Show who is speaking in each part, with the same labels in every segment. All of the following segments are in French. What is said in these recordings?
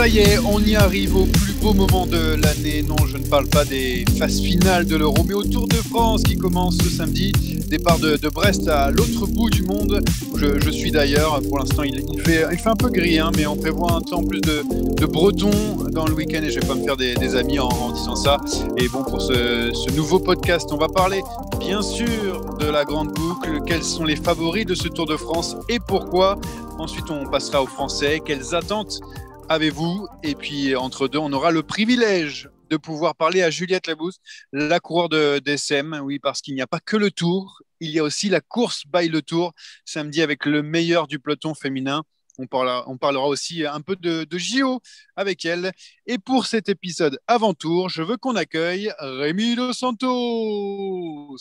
Speaker 1: y est, on y arrive au plus beau moment de l'année. Non, je ne parle pas des phases finales de l'Euro, mais au Tour de France qui commence ce samedi. Départ de Brest à l'autre bout du monde, où je suis d'ailleurs. Pour l'instant, il fait un peu gris, mais on prévoit un temps plus de breton dans le week-end et je ne vais pas me faire des amis en disant ça. Et bon, pour ce nouveau podcast, on va parler bien sûr de la grande boucle. Quels sont les favoris de ce Tour de France et pourquoi? Ensuite, on passera aux Français. Quelles attentes avez-vous? Et puis, entre deux, on aura le privilège de pouvoir parler à Juliette Labousse, la coureure de DSM. Oui, parce qu'il n'y a pas que le Tour, il y a aussi la course by le Tour, samedi avec le meilleur du peloton féminin. On parlera aussi un peu de JO avec elle. Et pour cet épisode avant-tour, je veux qu'on accueille Rémi Dos Santos.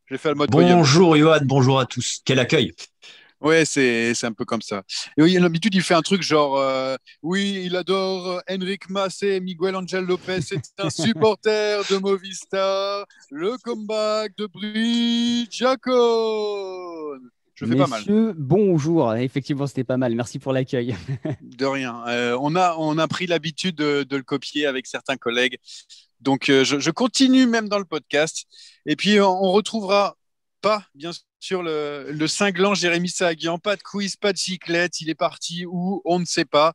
Speaker 1: J'ai fait le mode podium.
Speaker 2: Bonjour Johan, bonjour à tous. Quel accueil!
Speaker 1: Ouais, c'est un peu comme ça. Et oui, d'habitude, il fait un truc genre oui, il adore Enric Mas et Miguel Angel Lopez, c'est un supporter de Movistar, le comeback de Brice Jacon. Je fais pas mal.
Speaker 3: Messieurs, bonjour. Effectivement, c'était pas mal. Merci pour l'accueil.
Speaker 1: De rien. On a pris l'habitude de le copier avec certains collègues. Donc, je continue même dans le podcast. Et puis, on retrouvera pas, bien sûr, le cinglant Jérémy Sahaguian. Pas de quiz, pas de cyclette. Il est parti où? On ne sait pas.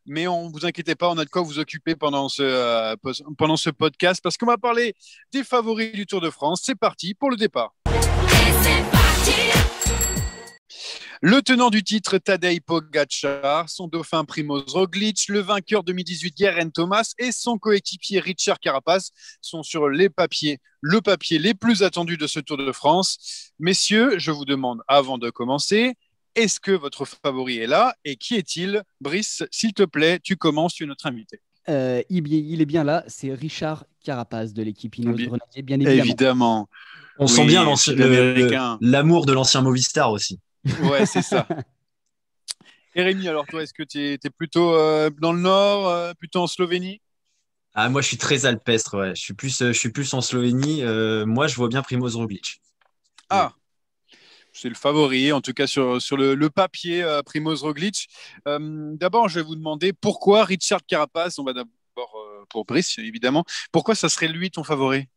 Speaker 1: Mais on vous inquiétez pas, on a de quoi vous occuper pendant ce podcast parce qu'on va parler des favoris du Tour de France. C'est parti pour le départ. Le tenant du titre, Tadej Pogačar, son dauphin Primož Roglič, le vainqueur 2018 Geraint Thomas et son coéquipier Richard Carapaz sont sur le papier les plus attendus de ce Tour de France. Messieurs, je vous demande, avant de commencer, est-ce que votre favori est là et qui est-il? Brice, s'il te plaît, tu commences, tu es notre invité.
Speaker 3: Il est bien là, c'est Richard Carapaz de l'équipe Ineos Grenadier, bien évidemment.
Speaker 1: Évidemment.
Speaker 2: On sent bien l'amour de l'ancien Movistar aussi.
Speaker 1: Ouais, c'est ça. Et Rémi, alors toi, est-ce que tu es plutôt dans le nord, plutôt en Slovénie?
Speaker 2: Ah, moi, je suis très alpestre, ouais. Je suis plus en Slovénie. Moi, je vois bien Primož Roglič.
Speaker 1: Ah, c'est le favori, en tout cas sur le papier, Primož Roglič. D'abord, je vais vous demander pourquoi Richard Carapaz, on va d'abord pour Brice, évidemment, pourquoi ça serait lui ton favori?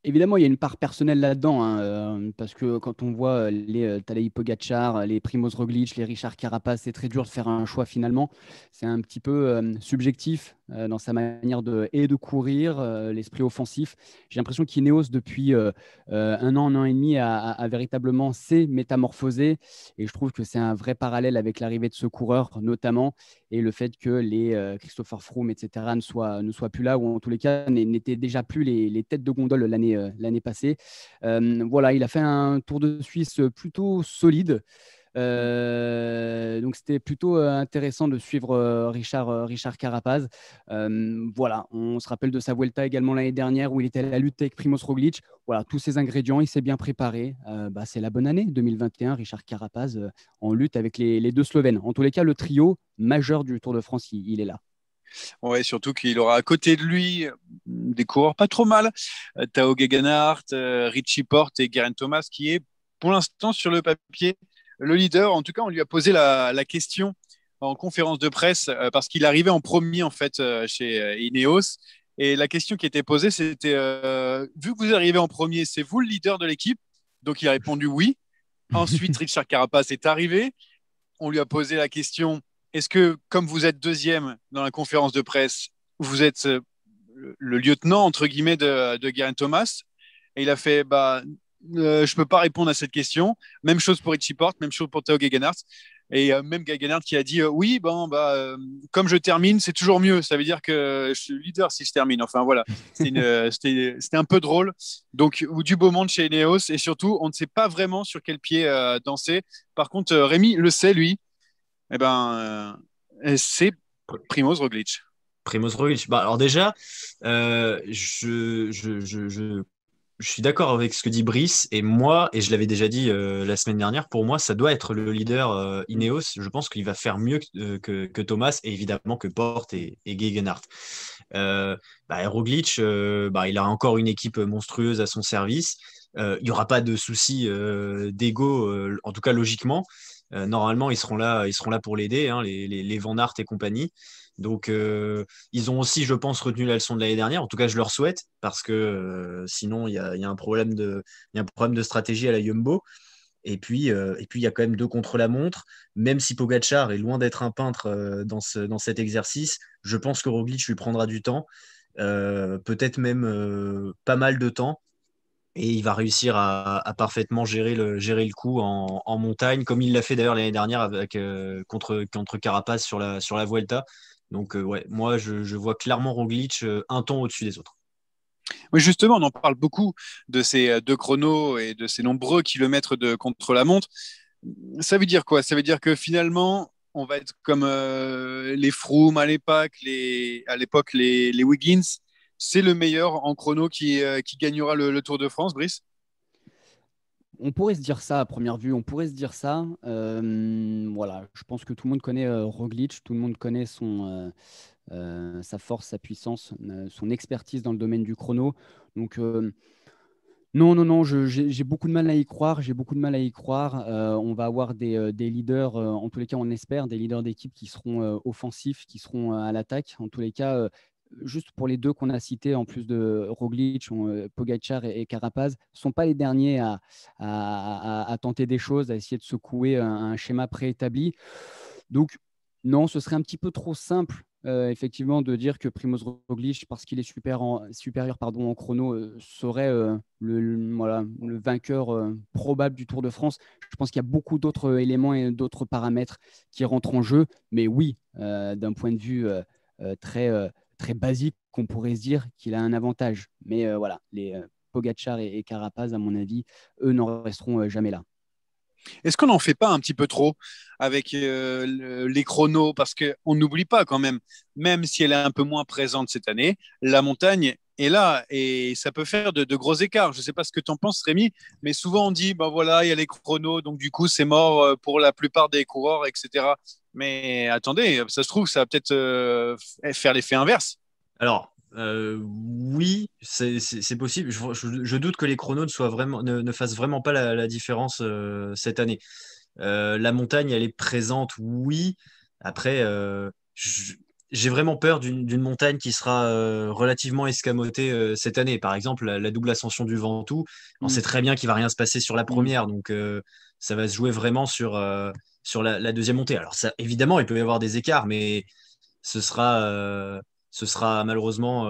Speaker 3: Évidemment, il y a une part personnelle là-dedans, parce que quand on voit les Tadej Pogačar, les Primož Roglič, les Richard Carapaz, c'est très dur de faire un choix finalement. C'est un petit peu subjectif dans sa manière de courir, l'esprit offensif. J'ai l'impression qu'Ineos, depuis un an et demi, a véritablement s'est métamorphosé. Et je trouve que c'est un vrai parallèle avec l'arrivée de ce coureur, notamment, et le fait que les Christopher Froome, etc., ne soient plus là, ou en tous les cas, n'étaient déjà plus les têtes de gondole l'année passée. Voilà, il a fait un Tour de Suisse plutôt solide. Donc c'était plutôt intéressant de suivre Richard Carapaz. Voilà, on se rappelle de sa Vuelta également l'année dernière où il était à la lutte avec Primož Roglič. Voilà, tous ces ingrédients, il s'est bien préparé. C'est la bonne année 2021, Richard Carapaz en lutte avec les deux Slovènes. En tous les cas, le trio majeur du Tour de France, il est là.
Speaker 1: Ouais, surtout qu'il aura à côté de lui des coureurs pas trop mal. Tao Geoghegan Hart, Richie Porte et Geraint Thomas, qui est pour l'instant sur le papier le leader. En tout cas, on lui a posé la question en conférence de presse parce qu'il arrivait en premier en fait chez Ineos. Et la question qui était posée, c'était vu que vous arrivez en premier, c'est vous le leader de l'équipe? Donc il a répondu oui. Ensuite, Richard Carapaz est arrivé. On lui a posé la question, est-ce que, comme vous êtes deuxième dans la conférence de presse, vous êtes le lieutenant, entre guillemets, de Geraint Thomas? Et il a fait, je ne peux pas répondre à cette question. Même chose pour Richie Porte, même chose pour Tao Geoghegan Hart. Et même Geoghegan Hart qui a dit, oui, comme je termine, c'est toujours mieux. Ça veut dire que je suis leader si je termine. Enfin, voilà, c'était un peu drôle. Donc, du beau monde chez Ineos. Et surtout, on ne sait pas vraiment sur quel pied danser. Par contre, Rémi le sait, lui. C'est Primož Roglič.
Speaker 2: Primož Roglič. Alors déjà, je suis d'accord avec ce que dit Brice et moi, et je l'avais déjà dit la semaine dernière, pour moi, ça doit être le leader Ineos. Je pense qu'il va faire mieux que Thomas et évidemment que Porte et Geoghegan Hart. Roglič, il a encore une équipe monstrueuse à son service. Il n'y aura pas de souci d'ego, en tout cas logiquement. Normalement, ils seront là pour l'aider, hein, les Van Aert et compagnie. Donc, ils ont aussi, je pense, retenu la leçon de l'année dernière. En tout cas, je leur souhaite, parce que sinon, il y a un problème il y a un problème de stratégie à la Jumbo. Et puis, il y a quand même deux contre la montre. Même si Pogacar est loin d'être un peintre dans cet exercice, je pense que Roglic lui prendra du temps, peut-être même pas mal de temps. Et il va réussir à parfaitement gérer le coup en montagne, comme il l'a fait d'ailleurs l'année dernière contre Carapaz sur la Vuelta. Donc, ouais, moi, je vois clairement Roglic un ton au-dessus des autres.
Speaker 1: Oui, justement, on en parle beaucoup de ces deux chronos et de ces nombreux kilomètres de contre-la-montre. Ça veut dire quoi? Ça veut dire que finalement, on va être comme les Froome à l'époque les Wiggins. C'est le meilleur en chrono qui gagnera le Tour de France, Brice?
Speaker 3: On pourrait se dire ça à première vue, on pourrait se dire ça. Voilà, je pense que tout le monde connaît Roglic, tout le monde connaît sa force, sa puissance, son expertise dans le domaine du chrono. Donc, non, non, non, j'ai beaucoup de mal à y croire. J'ai beaucoup de mal à y croire. On va avoir des leaders, en tous les cas, on espère, des leaders d'équipe qui seront offensifs, qui seront à l'attaque. En tous les cas, juste pour les deux qu'on a cités, en plus de Roglic, Pogacar et Carapaz, ne sont pas les derniers à tenter des choses, à essayer de secouer un schéma préétabli. Donc, non, ce serait un petit peu trop simple effectivement, de dire que Primoz Roglic, parce qu'il est supérieur en chrono, serait voilà, le vainqueur probable du Tour de France. Je pense qu'il y a beaucoup d'autres éléments et d'autres paramètres qui rentrent en jeu. Mais oui, d'un point de vue très basique, on pourrait se dire qu'il a un avantage. Mais voilà, les Pogacar et Carapaz, à mon avis, eux n'en resteront jamais là.
Speaker 1: Est-ce qu'on n'en fait pas un petit peu trop avec les chronos? Parce qu'on n'oublie pas quand même, même si elle est un peu moins présente cette année, la montagne est là et ça peut faire de gros écarts. Je ne sais pas ce que tu en penses, Rémi, mais souvent on dit, ben voilà, il y a les chronos, donc du coup c'est mort pour la plupart des coureurs, etc. Mais attendez, ça se trouve, ça va peut-être faire l'effet inverse.
Speaker 2: Alors, oui, c'est possible. Je doute que les chronos ne fassent vraiment pas la différence cette année. La montagne, elle est présente, oui. Après, j'ai vraiment peur d'une montagne qui sera relativement escamotée cette année. Par exemple, la double ascension du Ventoux, on
Speaker 3: Mm.
Speaker 2: sait très bien qu'il va rien se passer sur la
Speaker 3: Mm.
Speaker 2: première, donc ça va se jouer vraiment sur la deuxième montée. Alors, ça, évidemment, il peut y avoir des écarts, mais ce sera, euh, ce sera malheureusement.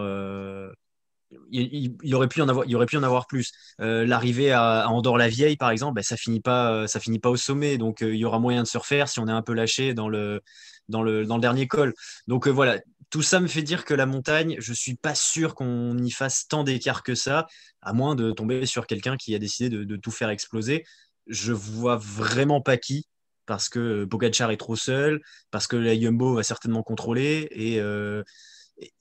Speaker 2: Il aurait pu en avoir, il aurait pu en avoir plus. L'arrivée à Andorre-la-Vieille, par exemple, ben, ça finit pas au sommet, donc il y aura moyen de se refaire si on est un peu lâché dans le dernier col. Donc voilà, tout ça me fait dire que la montagne, je suis pas sûr qu'on y fasse tant d'écart que ça, à moins de tomber sur quelqu'un qui a décidé de tout faire exploser. Je vois vraiment pas qui, parce que Pogacar est trop seul, parce que la Jumbo va certainement contrôler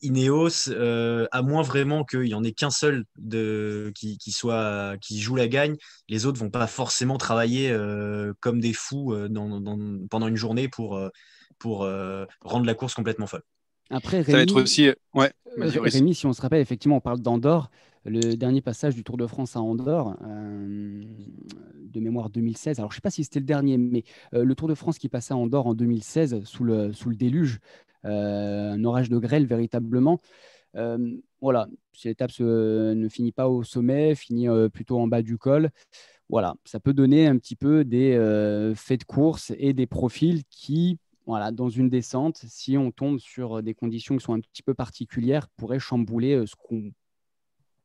Speaker 2: Ineos, à moins vraiment qu'il n'y en ait qu'un seul qui joue la gagne, les autres vont pas forcément travailler comme des fous pendant une journée pour rendre la course complètement folle.
Speaker 3: Après,
Speaker 1: Ça va être
Speaker 3: Rémi,
Speaker 1: aussi. Ouais, vas-y, Brice.
Speaker 3: Rémi, si on se rappelle, effectivement, on parle d'Andorre. Le dernier passage du Tour de France à Andorre, de mémoire 2016. Alors, je ne sais pas si c'était le dernier, mais le Tour de France qui passait à Andorre en 2016 sous le déluge, un orage de grêle véritablement. Voilà, si l'étape ne finit pas au sommet, finit plutôt en bas du col. Voilà, ça peut donner un petit peu des faits de course et des profils qui, voilà, dans une descente, si on tombe sur des conditions qui sont un petit peu particulières, pourraient chambouler ce qu'on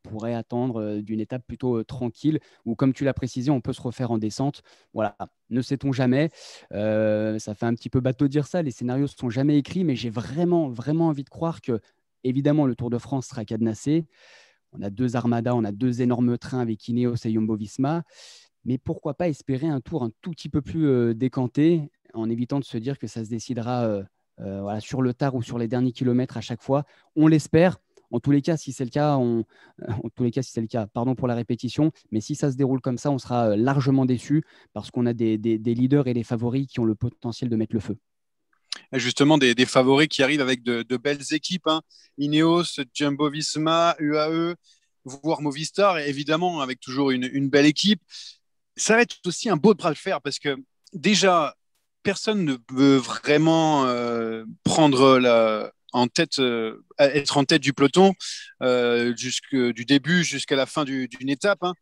Speaker 3: pourrait attendre d'une étape plutôt tranquille, où, comme tu l'as précisé, on peut se refaire en descente. Voilà, ne sait-on jamais. Ça fait un petit peu bateau de dire ça, les scénarios ne sont jamais écrits, mais j'ai vraiment, vraiment envie de croire que, évidemment, le Tour de France sera cadenassé. On a deux armadas, on a deux énormes trains avec Ineos et Jumbo-Visma. Mais pourquoi pas espérer un tour un tout petit peu plus décanté, en évitant de se dire que ça se décidera voilà, sur le tard ou sur les derniers kilomètres à chaque fois. On l'espère. En tous les cas, si c'est le cas, en tous les cas, si c'est le cas, pardon pour la répétition, mais si ça se déroule comme ça, on sera largement déçu parce qu'on a des leaders et des favoris qui ont le potentiel de mettre le feu.
Speaker 1: Justement, des favoris qui arrivent avec de belles équipes, hein. Ineos, Jumbo-Visma, UAE, voire Movistar, et évidemment avec toujours une belle équipe. Ça va être aussi un beau bras de fer parce que déjà, personne ne veut vraiment prendre être en tête du peloton du début jusqu'à la fin d'une étape. Hein.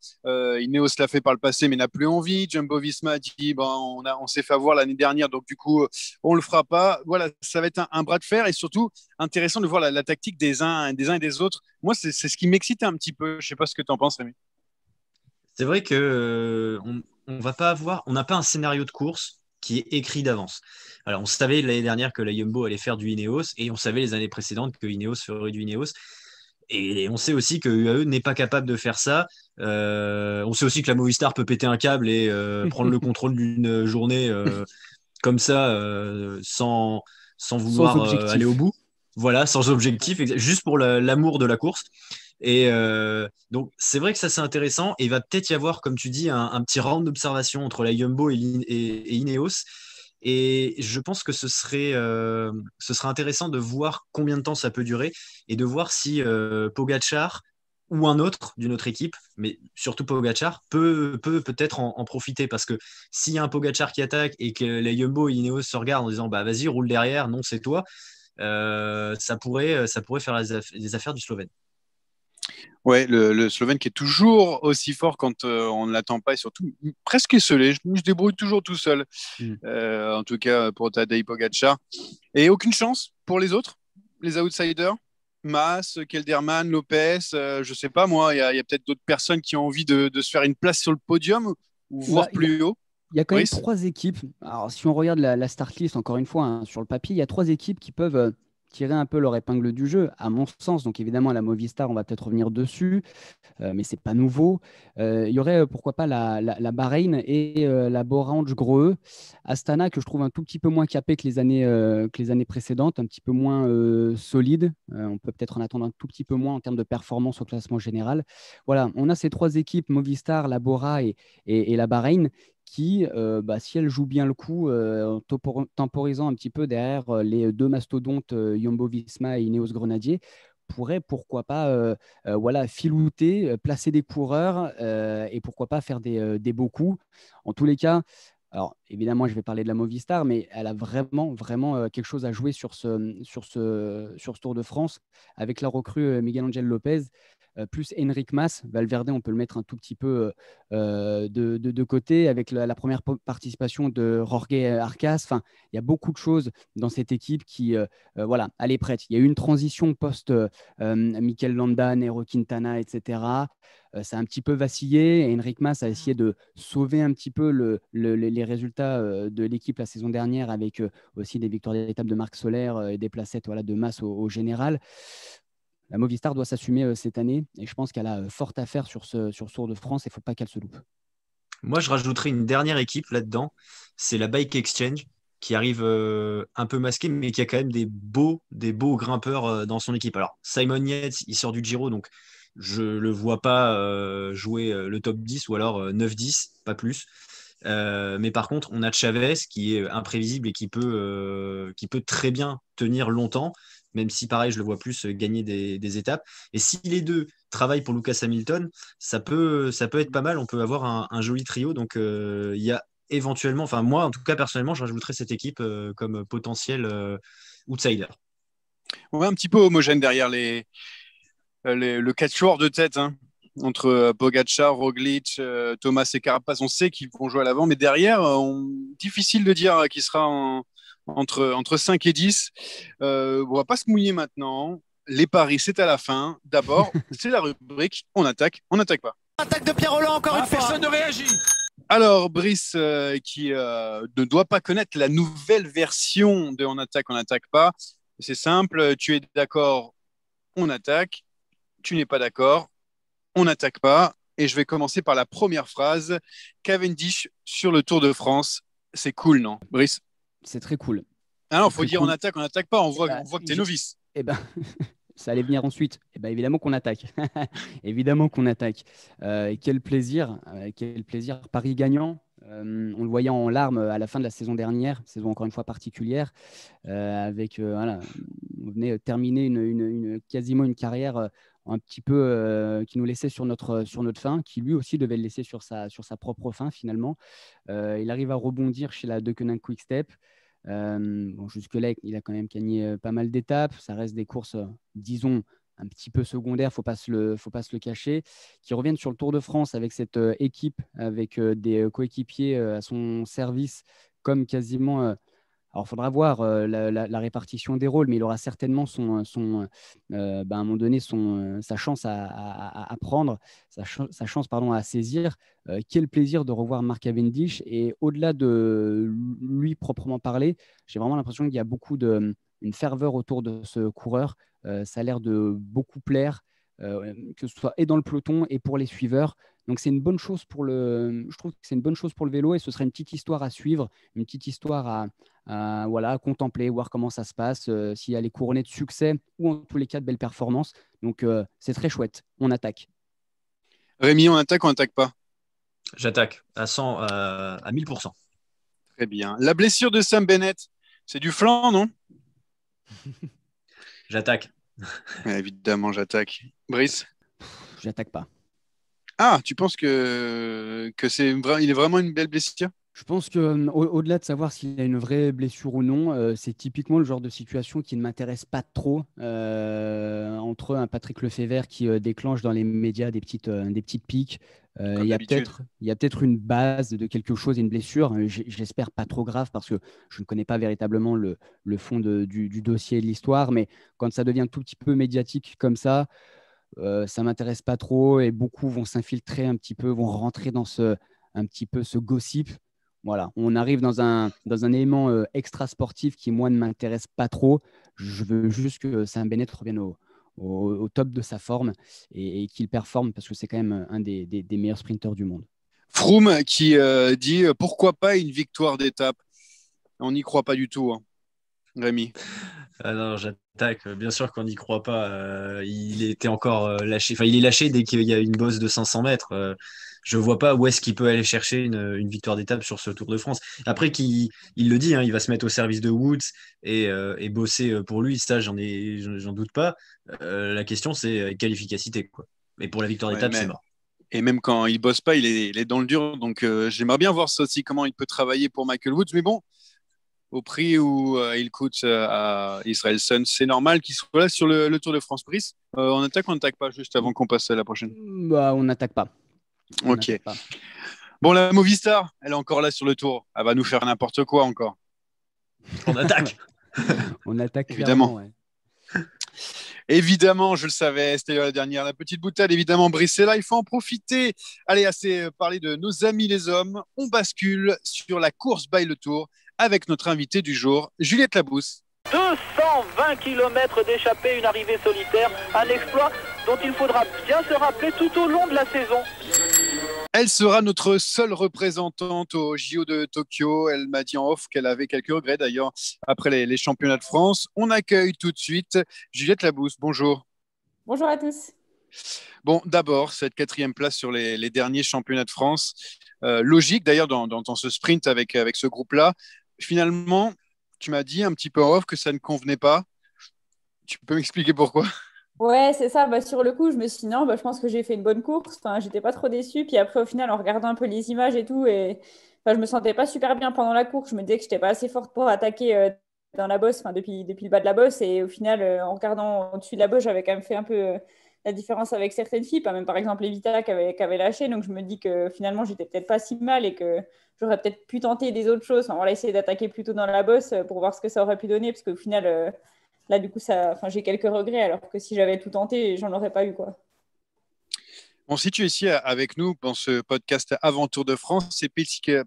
Speaker 1: Ineos l'a fait par le passé, mais n'a plus envie. Jumbo-Visma a dit on s'est fait avoir l'année dernière, donc du coup, on le fera pas. Voilà, ça va être un bras de fer et surtout intéressant de voir la tactique des uns et des autres. Moi, c'est ce qui m'excite un petit peu. Je sais pas ce que tu en penses, Rémi.
Speaker 2: C'est vrai que on va pas avoir, on n'a pas un scénario de course qui est écrit d'avance. Alors, on savait l'année dernière que la Jumbo allait faire du Ineos et on savait les années précédentes que Ineos ferait du Ineos. Et on sait aussi que UAE n'est pas capable de faire ça. On sait aussi que la Movistar peut péter un câble et prendre le contrôle d'une journée comme ça sans
Speaker 3: Sans
Speaker 2: vouloir aller au
Speaker 3: objectif.
Speaker 2: bout. Voilà, sans objectif, juste pour l'amour de la course. Et donc, c'est vrai que ça, c'est intéressant. Et il va peut-être y avoir, comme tu dis, un petit round d'observation entre la Jumbo et Ineos. Et je pense que ce serait intéressant de voir combien de temps ça peut durer et de voir si Pogacar ou un autre d'une autre équipe, mais surtout Pogacar, peut-être en profiter. Parce que s'il y a un Pogacar qui attaque et que la Jumbo et Ineos se regardent en disant bah, vas-y, roule derrière, non, c'est toi, ça pourrait faire les affaires du Slovène.
Speaker 1: Ouais, le Slovène qui est toujours aussi fort quand on ne l'attend pas et surtout presque esselé. Je me débrouille toujours tout seul.
Speaker 3: Mm.
Speaker 1: En tout cas pour Tadej Pogacar. Et aucune chance pour les autres, les outsiders. Mas, Kelderman, Lopez, je sais pas moi, il y a peut-être d'autres personnes qui ont envie de se faire une place sur le podium ou
Speaker 3: Ouais,
Speaker 1: voir plus haut.
Speaker 3: il y a quand même
Speaker 1: Brice?
Speaker 3: trois équipes. Alors, si on regarde la start list, encore une fois, hein, sur le papier, il y a trois équipes qui peuvent tirer un peu leur épingle du jeu, à mon sens. Donc, évidemment, la Movistar, on va peut-être revenir dessus, mais c'est pas nouveau. Il y aurait, pourquoi pas, la Bahreïn et la Borange Grohe. Astana, que je trouve un tout petit peu moins capé que les années précédentes, un petit peu moins solide. On peut peut-être en attendre un tout petit peu moins en termes de performance au classement général. Voilà, on a ces trois équipes, Movistar, la Bora et la Bahreïn qui, si elle joue bien le coup, en temporisant un petit peu derrière les deux mastodontes Jumbo-Visma et Ineos Grenadier, pourrait, pourquoi pas, voilà, filouter, placer des coureurs et pourquoi pas faire des beaux coups. En tous les cas, alors évidemment, je vais parler de la Movistar, mais elle a vraiment, vraiment quelque chose à jouer sur ce Tour de France avec la recrue Miguel Angel Lopez plus Enric Mas. Valverde, on peut le mettre un tout petit peu de côté avec la première participation de Jorge Arcas. Enfin, il y a beaucoup de choses dans cette équipe qui, voilà, elle est prête. Il y a eu une transition post-Mikel Landa, Nairo Quintana, etc. Ça a un petit peu vacillé. Enric Mas a essayé de sauver un petit peu les résultats de l'équipe la saison dernière avec aussi des victoires d'étape de Marc Soler et des placettes voilà, de Mas au général. La Movistar doit s'assumer cette année et je pense qu'elle a fort à faire sur ce Tour de France et il ne faut pas qu'elle se loupe.
Speaker 2: Moi, je rajouterais une dernière équipe là-dedans. C'est la Bike Exchange qui arrive un peu masqué, mais qui a quand même des beaux grimpeurs dans son équipe. Alors, Simon Yates, il sort du Giro, donc je ne le vois pas jouer le top 10 ou alors 9-10, pas plus. Mais par contre, on a Chavez qui est imprévisible et qui peut très bien tenir longtemps, même si pareil, je le vois plus gagner des étapes. Et si les deux travaillent pour Lucas Hamilton, ça peut être pas mal. On peut avoir un joli trio. Donc il y a éventuellement, enfin moi en tout cas personnellement, je rajouterais cette équipe comme potentiel outsider.
Speaker 1: Ouais, un petit peu homogène derrière le quatuor de tête. Hein. Entre Pogacar, Roglic, Thomas et Carapaz, on sait qu'ils vont jouer à l'avant, mais derrière, difficile de dire qui sera entre 5 et 10. On va pas se mouiller maintenant. Les paris, c'est à la fin. D'abord, c'est la rubrique on n'attaque pas.
Speaker 4: Attaque de Pierre Rolland encore une fois.
Speaker 5: Personne ne réagit.
Speaker 1: Alors, Brice, qui ne doit pas connaître la nouvelle version de on n'attaque pas. C'est simple, tu es d'accord, on attaque. Tu n'es pas d'accord, on n'attaque pas. Et je vais commencer par la première phrase. Cavendish sur le Tour de France. C'est cool, non, Brice?
Speaker 3: C'est très cool.
Speaker 1: Ah non, il
Speaker 3: C'est
Speaker 1: faut
Speaker 3: très
Speaker 1: dire
Speaker 3: cool.
Speaker 1: on n'attaque pas. On voit que tu es
Speaker 3: j'ai-
Speaker 1: novice.
Speaker 3: Eh ben, ça allait venir ensuite. Eh ben, évidemment qu'on attaque. Évidemment qu'on attaque. Quel plaisir. Quel plaisir. Paris gagnant. On le voyait en larmes à la fin de la saison dernière, saison encore une fois particulière, avec voilà, on venait terminer quasiment une carrière qui nous laissait sur notre fin, qui lui aussi devait le laisser sur sa propre fin finalement. Il arrive à rebondir chez la Deceuninck Quick-Step. Jusque-là, il a quand même gagné pas mal d'étapes. Ça reste des courses, disons, un petit peu secondaires, faut pas se le cacher, qui reviennent sur le Tour de France avec cette équipe, avec des coéquipiers à son service, comme quasiment. Alors, il faudra voir la répartition des rôles, mais il aura certainement à un moment donné sa chance à prendre, sa chance pardon, à saisir. Quel plaisir de revoir Mark Cavendish. Et au-delà de lui proprement parler, j'ai vraiment l'impression qu'il y a une ferveur autour de ce coureur. Ça a l'air de beaucoup plaire, que ce soit et dans le peloton et pour les suiveurs. Donc c'est une bonne chose je trouve que c'est une bonne chose pour le vélo, et ce serait une petite histoire à suivre, une petite histoire à contempler, voir comment ça se passe, si elle est couronnée de succès ou en tous les cas de belles performances. Donc c'est très chouette. On attaque.
Speaker 1: Rémi, on attaque ou on n'attaque pas?
Speaker 2: J'attaque à 1000%.
Speaker 1: Très bien. La blessure de Sam Bennett, c'est du flanc, non?
Speaker 2: J'attaque.
Speaker 1: Ouais, évidemment, j'attaque. Brice?
Speaker 3: J'attaque pas.
Speaker 1: Ah, tu penses que il est vraiment une belle blessure?
Speaker 3: Je pense qu'au-delà de savoir s'il a une vraie blessure ou non, c'est typiquement le genre de situation qui ne m'intéresse pas trop. Entre un Patrick Lefebvre qui déclenche dans les médias des petites piques. Il y a peut-être une base de quelque chose, une blessure. J'espère pas trop grave parce que je ne connais pas véritablement le fond du dossier et de l'histoire. Mais quand ça devient tout petit peu médiatique comme ça m'intéresse pas trop, et beaucoup vont s'infiltrer un petit peu, vont rentrer dans un petit peu ce gossip. Voilà, on arrive dans un élément extra sportif qui, moi, ne m'intéresse pas trop. Je veux juste que Sam Bennett revienne au top de sa forme et qu'il performe, parce que c'est quand même un des meilleurs sprinteurs du monde.
Speaker 1: Froome qui dit pourquoi pas une victoire d'étape. On n'y croit pas du tout, hein. Rémi?
Speaker 2: Ah non, j'attaque. Bien sûr qu'on n'y croit pas. Il était encore lâché. Enfin, il est lâché dès qu'il y a une bosse de 500 mètres. Je vois pas où est-ce qu'il peut aller chercher une victoire d'étape sur ce Tour de France. Après, il le dit, hein, il va se mettre au service de Woods et bosser pour lui. Ça, j'en doute pas. La question, c'est quelle efficacité, quoi. Mais pour la victoire d'étape, c'est mort.
Speaker 1: Et même quand il bosse pas, il est dans le dur. Donc, j'aimerais bien voir ça aussi, comment il peut travailler pour Michael Woods. Mais bon, au prix où il coûte à Israelson, c'est normal qu'il soit là sur le Tour de France. Brice, on attaque ou on n'attaque pas juste avant qu'on passe à la prochaine?
Speaker 3: On n'attaque pas.
Speaker 1: Ok. Bon, la Movistar, elle est encore là sur le Tour. Elle va nous faire n'importe quoi encore.
Speaker 2: On attaque.
Speaker 3: On attaque
Speaker 1: évidemment.
Speaker 3: Ouais.
Speaker 1: Évidemment, je le savais, c'était la dernière. La petite boutade, évidemment, Brice est là, il faut en profiter. Allez, assez parlé de nos amis les hommes. On bascule sur la course by le Tour avec notre invité du jour, Juliette Labrousse.
Speaker 4: 220 km d'échappée, une arrivée solitaire, un exploit dont il faudra bien se rappeler tout au long de la saison.
Speaker 1: Elle sera notre seule représentante au JO de Tokyo. Elle m'a dit en off qu'elle avait quelques regrets d'ailleurs après les championnats de France. On accueille tout de suite Juliette Labrousse. Bonjour.
Speaker 5: Bonjour à tous.
Speaker 1: Bon, d'abord, cette 4e place sur les derniers championnats de France. Logique d'ailleurs dans ce sprint avec ce groupe-là. Finalement, tu m'as dit un petit peu en off que ça ne convenait pas. Tu peux m'expliquer pourquoi?
Speaker 5: Ouais, c'est ça. Sur le coup, je me suis dit non, je pense que j'ai fait une bonne course. Enfin, j'étais pas trop déçue. Puis après, au final, en regardant un peu les images et tout, je me sentais pas super bien pendant la course. Je me disais que j'étais pas assez forte pour attaquer dans la bosse, depuis le bas de la bosse. Et au final, en regardant au-dessus de la bosse, j'avais quand même fait un peu la différence avec certaines filles, même par exemple Evita qui avait lâché. Donc je me dis que finalement, j'étais peut-être pas si mal et que j'aurais peut-être pu tenter des autres choses. On va essayer d'attaquer plutôt dans la bosse pour voir ce que ça aurait pu donner, parce qu'au final, là, du coup, j'ai quelques regrets, alors que si j'avais tout tenté, j'en aurais pas eu, quoi.
Speaker 1: Bon, si tu es ici avec nous dans ce podcast avant Tour de France, c'est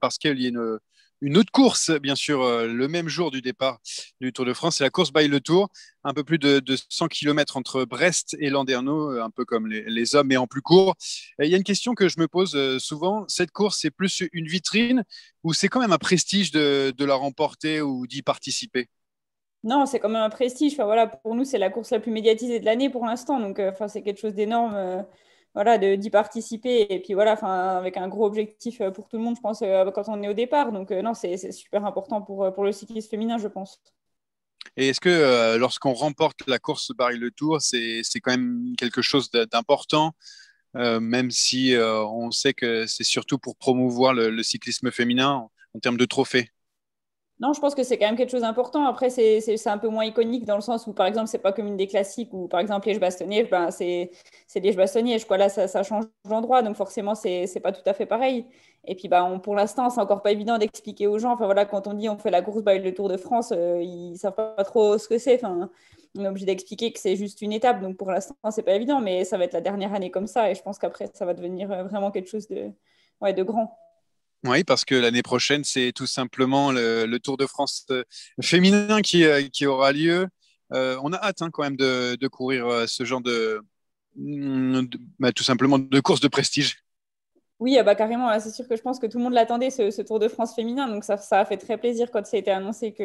Speaker 1: parce qu'il y a une autre course, bien sûr, le même jour du départ du Tour de France. C'est la course by le Tour, un peu plus de 100 km entre Brest et Landerneau, un peu comme les hommes, mais en plus court. Et il y a une question que je me pose souvent. Cette course, c'est plus une vitrine ou c'est quand même un prestige de la remporter ou d'y participer?
Speaker 5: Non, c'est quand même un prestige. Voilà, pour nous, c'est la course la plus médiatisée de l'année pour l'instant. Donc, c'est quelque chose d'énorme d'y participer. Et puis, voilà, avec un gros objectif pour tout le monde, je pense, quand on est au départ. Donc, non, c'est super important pour le cyclisme féminin, je pense.
Speaker 1: Et est-ce que lorsqu'on remporte la course Paris-Le Tour, c'est quand même quelque chose d'important, même si on sait que c'est surtout pour promouvoir le cyclisme féminin en termes de trophées?
Speaker 5: Non, je pense que c'est quand même quelque chose d'important. Après, c'est un peu moins iconique dans le sens où, par exemple, c'est pas comme une des classiques où, par exemple, Liège-Bastogne-Liège, ben, c'est Liège-Bastogne-Liège, quoi. Là, ça change d'endroit, donc forcément, c'est pas tout à fait pareil. Et puis, bah, pour l'instant, c'est encore pas évident d'expliquer aux gens. Enfin, voilà, quand on dit on fait la course by le Tour de France, ils savent pas trop ce que c'est. Enfin, on est obligé d'expliquer que c'est juste une étape. Donc, pour l'instant, c'est pas évident, mais ça va être la dernière année comme ça. Et je pense qu'après, ça va devenir vraiment quelque chose ouais, de grand.
Speaker 1: Oui, parce que l'année prochaine, c'est tout simplement le Tour de France féminin qui aura lieu. On a hâte, hein, quand même de courir ce genre tout simplement de course de prestige.
Speaker 5: Oui, ah bah carrément, là, c'est sûr que je pense que tout le monde l'attendait, ce Tour de France féminin. Donc ça a fait très plaisir quand ça a été annoncé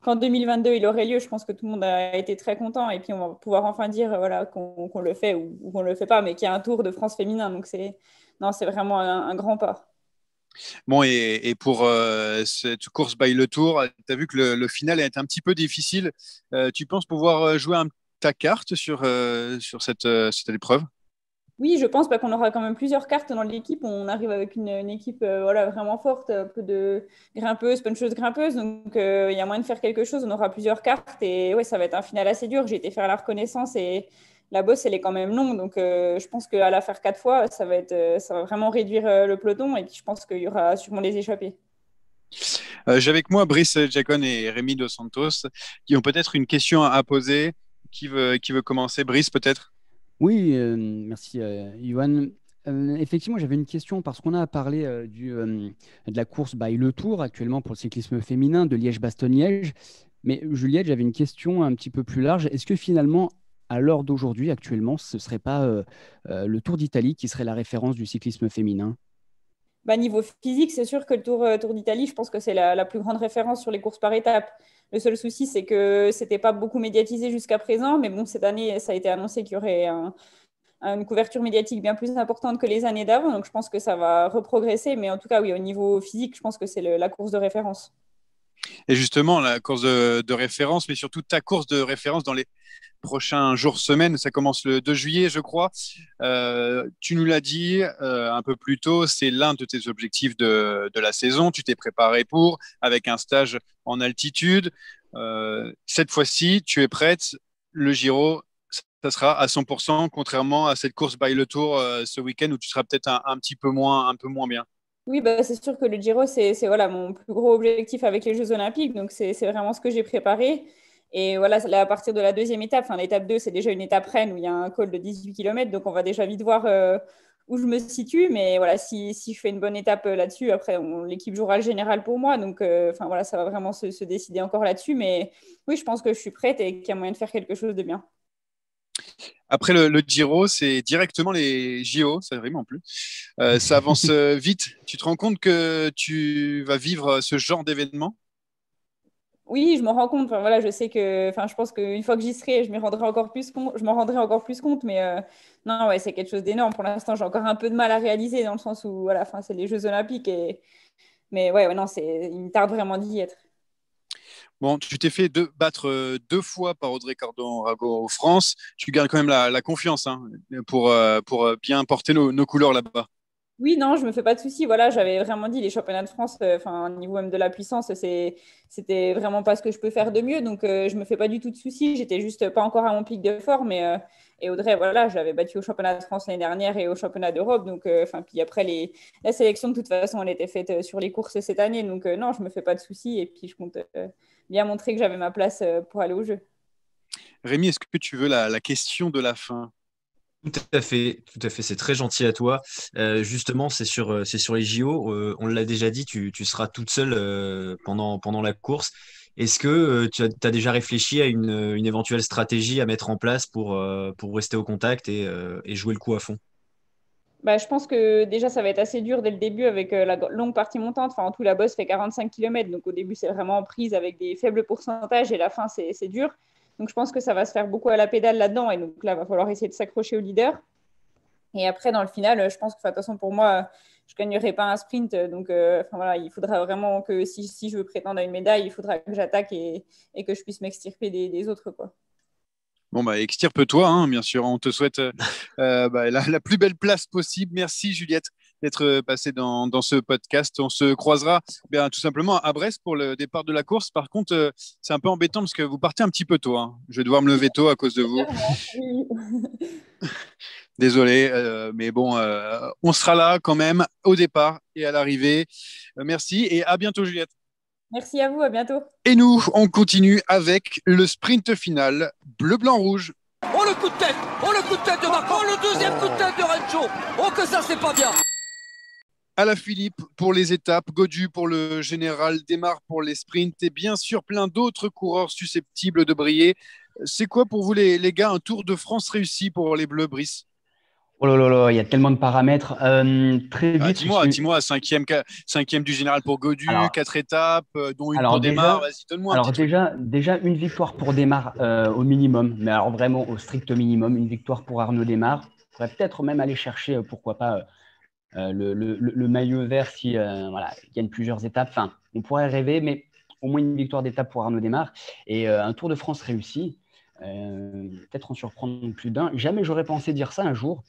Speaker 5: qu'en 2022, il aurait lieu. Je pense que tout le monde a été très content. Et puis on va pouvoir enfin dire voilà, qu'on le fait ou qu'on ne le fait pas, mais qu'il y a un Tour de France féminin. Donc non, c'est vraiment un grand pas.
Speaker 1: Bon, et pour cette course by le Tour, tu as vu que le final a été un petit peu difficile. Tu penses pouvoir jouer ta carte sur cette épreuve?
Speaker 5: Oui, je pense qu'on aura quand même plusieurs cartes dans l'équipe. On arrive avec une équipe voilà, vraiment forte, un peu de grimpeuses, puncheuses, grimpeuses. Donc, il y a moyen de faire quelque chose. On aura plusieurs cartes. Et ouais, ça va être un final assez dur. J'ai été faire la reconnaissance et la bosse, elle est quand même longue. Donc, je pense qu'à la faire 4 fois, ça va vraiment réduire le peloton. Et puis, je pense qu'il y aura sûrement des échappées.
Speaker 1: J'ai avec moi Brice Jacon et Rémi Dos Santos qui ont peut-être une question à poser. Qui veut commencer? Brice, peut-être?
Speaker 3: Oui, merci, Yohan. Effectivement, j'avais une question parce qu'on a parlé de la course by Le Tour actuellement pour le cyclisme féminin de Liège-Bastogne-Liège. Mais Juliette, j'avais une question un petit peu plus large. Est-ce que finalement, à l'heure d'aujourd'hui, actuellement, ce ne serait pas le Tour d'Italie qui serait la référence du cyclisme féminin?
Speaker 5: Bah, niveau physique, c'est sûr que le Tour d'Italie, je pense que c'est la plus grande référence sur les courses par étapes. Le seul souci, c'est que c'était pas beaucoup médiatisé jusqu'à présent, mais bon, cette année, ça a été annoncé qu'il y aurait une couverture médiatique bien plus importante que les années d'avant, donc je pense que ça va reprogresser, mais en tout cas, oui, au niveau physique, je pense que c'est la course de référence.
Speaker 1: Et justement, la course de référence, mais surtout ta course de référence dans les prochains jours, semaines, ça commence le 2 juillet, je crois. Tu nous l'as dit un peu plus tôt, c'est l'un de tes objectifs de la saison. Tu t'es préparé avec un stage en altitude. Cette fois-ci, tu es prête. Le Giro, ça sera à 100%, contrairement à cette course by le Tour ce week-end où tu seras peut-être un peu moins bien.
Speaker 5: Oui, bah, c'est sûr que le Giro, c'est voilà, mon plus gros objectif avec les Jeux Olympiques. Donc, c'est vraiment ce que j'ai préparé. Et voilà, là, à partir de la deuxième étape, enfin, l'étape 2, c'est déjà une étape reine où il y a un col de 18 km. Donc, on va déjà vite voir où je me situe. Mais voilà, si je fais une bonne étape là-dessus, après, l'équipe jouera le général pour moi. Donc, enfin, voilà, ça va vraiment se décider encore là-dessus. Mais oui, je pense que je suis prête et qu'il y a moyen de faire quelque chose de bien.
Speaker 1: Après le Giro, c'est directement les JO, ça rime en plus. Ça avance vite. Tu te rends compte que tu vas vivre ce genre d'événement?
Speaker 5: Oui, je m'en rends compte. Enfin, voilà, je sais que, enfin, je pense qu'une fois que j'y serai, je m'en rendrai encore plus compte. Mais non, ouais, c'est quelque chose d'énorme. Pour l'instant, j'ai encore un peu de mal à réaliser dans le sens où, voilà, enfin, c'est les Jeux Olympiques. Mais ouais, non, il me tarde vraiment d'y être.
Speaker 1: Bon, tu t'es fait battre 2 fois par Audrey Cordon-Rago en France. Tu gardes quand même la confiance, hein, pour bien porter nos couleurs là-bas.
Speaker 5: Oui, non, je me fais pas de soucis. Voilà, j'avais vraiment dit les championnats de France, enfin, au niveau même de la puissance, c'était vraiment pas ce que je peux faire de mieux. Donc, je me fais pas du tout de soucis. J'étais juste pas encore à mon pic de forme. Et Audrey, voilà, je l'avais battue au championnat de France l'année dernière et au championnat d'Europe. Donc, enfin, puis après, la sélection, de toute façon, elle était faite sur les courses cette année. Donc, non, je me fais pas de soucis. Et puis, je compte bien montrer que j'avais ma place pour aller au jeu.
Speaker 1: Rémi, est-ce que tu veux la question de la fin?
Speaker 2: Tout à fait, c'est très gentil à toi. Justement, c'est sur les JO. On l'a déjà dit, tu seras toute seule pendant la course. Est-ce que tu as déjà réfléchi à une éventuelle stratégie à mettre en place pour rester au contact et jouer le coup à fond?
Speaker 5: Bah, je pense que déjà, ça va être assez dur dès le début avec la longue partie montante. Enfin, en tout, la bosse fait 45 km. Donc, au début, c'est vraiment en prise avec des faibles pourcentages et la fin, c'est dur. Donc, je pense que ça va se faire beaucoup à la pédale là-dedans. Et donc, là, il va falloir essayer de s'accrocher au leader. Et après, dans le final, je pense que, de toute façon, pour moi, je gagnerai pas un sprint. Donc, voilà, il faudra vraiment que si je veux prétendre à une médaille, il faudra que j'attaque et que je puisse m'extirper des autres, quoi.
Speaker 1: Bon, bah, extirpe-toi, hein, bien sûr. On te souhaite la plus belle place possible. Merci, Juliette, d'être passée dans ce podcast. On se croisera tout simplement à Brest pour le départ de la course. Par contre, c'est un peu embêtant parce que vous partez un petit peu tôt, hein. Je vais devoir me lever tôt à cause de vous. Désolé, mais bon, on sera là quand même au départ et à l'arrivée. Merci et à bientôt, Juliette.
Speaker 5: Merci à vous, à bientôt.
Speaker 1: Et nous, on continue avec le sprint final bleu, blanc, rouge.
Speaker 6: Oh le coup de tête! Oh le coup de tête de Marco! Oh le deuxième coup de tête de Rencho! Oh que ça c'est pas bien!
Speaker 1: Alaphilippe pour les étapes, Gaudu pour le général, Démare pour les sprints et bien sûr plein d'autres coureurs susceptibles de briller. C'est quoi pour vous les gars un Tour de France réussi pour les Bleus, Brice?
Speaker 3: Oh là là là, il y a tellement de paramètres. Très vite.
Speaker 1: Dis-moi, cinquième du général pour Gaudu, 4 étapes, dont une pour Démare. Vas-y, donne-moi un petit truc.
Speaker 3: Déjà, une victoire pour Démare au minimum, mais alors vraiment au strict minimum, une victoire pour Arnaud Démare. On pourrait peut-être même aller chercher, pourquoi pas, le maillot vert si il gagne plusieurs étapes. Enfin, on pourrait rêver, mais au moins une victoire d'étape pour Arnaud Démare et un Tour de France réussi. Peut-être en surprendre plus d'un. Jamais j'aurais pensé dire ça un jour.